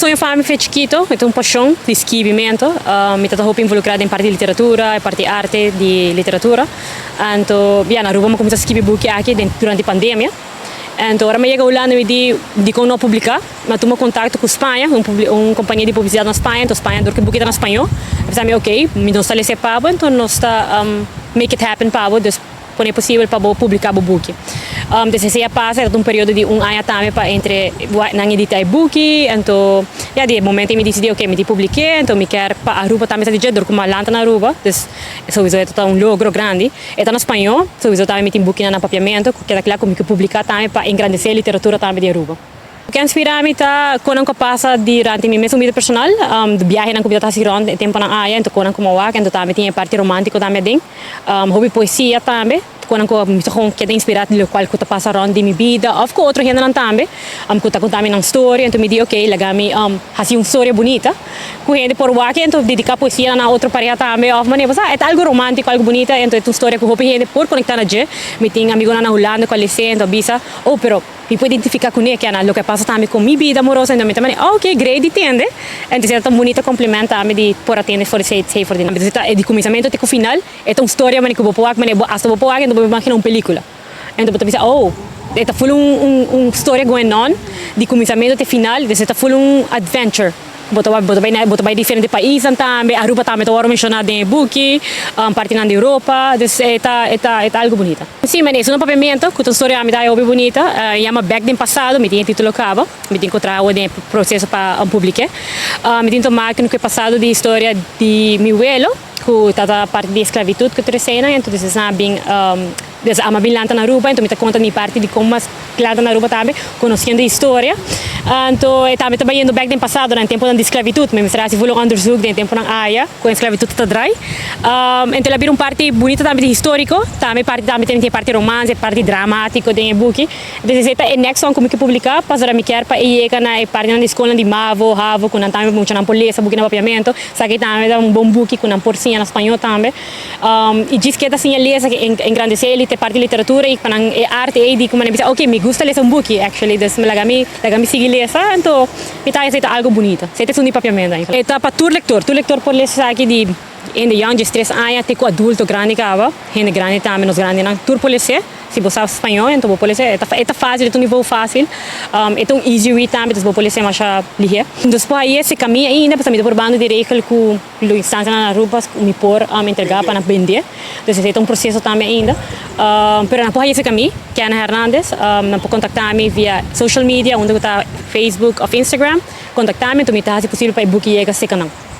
sonho fami foi chiquito, eu tenho paixão de escrevimento, me estou involucrada em parte de literatura, parte de arte de literatura. Então, na Aruba eu comecei a escrever buki aqui durante a pandemia. Então, agora eu chego lá de como publicar, mas tomo contato com a Espanha, uma companhia de publicidade na Espanha, então a Espanha, porque o buki está na espanhol. Eu pensei, ok, me não está lesse pabo, então nós está make it happen pabo, quando é possível para publicar o buki. Desde essa passa, é um período de ano também para entre não editar o buki, então de momento eu me decidi, ok, me publiquei, então me quero para Aruba também está de como a Lansa na Aruba, então isso é um logro grande. Está no espanhol, então isso também me buki na Papiamento, que é aquilo que publicar também para engrandecer a literatura também de Aruba. O que inspira-me está quando eu passo durante minha vida personal, de viagem na vida de tempo na área, então quando eu como então também tinha parte romântico também, hobby poesia também, quando eu me quero inspirar do qual eu passo de minha vida, ou com outro gênero também, eu estou contando uma história, então me digo, ok, legami, fazer uma história bonita, com gente por lá, então dedicar poesia na outra pareja também, ou maneira, é algo romântico, algo bonito, então é uma história que eu gente por conectar na gente, me tenho amigo na Holanda, com a licença, bisa, ou pero me puedo identificar com ele, que é o que passa também com minha vida amorosa, então também, ok, great, entende? Então é tão bonito complemento também de por atender for sei for dinâmica. Então é de começamento até o final, é uma história que eu vou pôr, hasta vou pôr, então vou imaginar uma película. Então eu penso, está full uma história going on, de começamento até final, então está full adventure. Boto vai diferente países também, Aruba também estou mencionado em buki, parte da Europa, é algo bonito. Sim, mas é um papiamento, que a história me dá é bonita, yama back do passado, me tinha título cabo, me tinha encontrado o proceso para publicar, me tinha tomado no que passado de história de meu abuelo, que estava parte de esclavitud que trouxeram, então eles sabem ama bem Lansa na Aruba, então me conta minha parte de como Lansa na Aruba também, conhecendo a história. Então, eu também trabalhando back no passado, no tempo da esclavitud, me mostrava se foi um undersug no tempo na área, com a esclavitud está dry. Então, ela uma parte bonita também de histórico, também tem parte romance, parte dramático de buki. Então, é next como que publicar, para me quer para ir na parte da escola de Mavo, Havo, com também muito na polícia, buki na Papiamento, sabe também dá bom buki com na porcinha na espanhol também. E diz que assim ali é engrandece ele parte de literatura e para arte e de como me diz, ok, me gusta ler um buki, actually, das me lagami seguir então é algo bonito. Isso é um papiamento. É para todo leitor pode ler aqui de young de 3 anos até com adulto grande cava, gente grande também, nos grandes não. Tudo pode ser, se você sabe espanhol, então pode ser. É fácil, é um nível fácil, é um easy read também, então pode ser mais ligeiro. Depois aí esse caminho ainda, para mim por bando de regel com a instância na Aruba, me por entregar para vender. Então é um processo também ainda. Pero não pode esse caminho, Kenna Hernandez, não pode contactar-me via social media, onde está Facebook ou Instagram, contactar-me, então me está se possível para e-book e esse canal.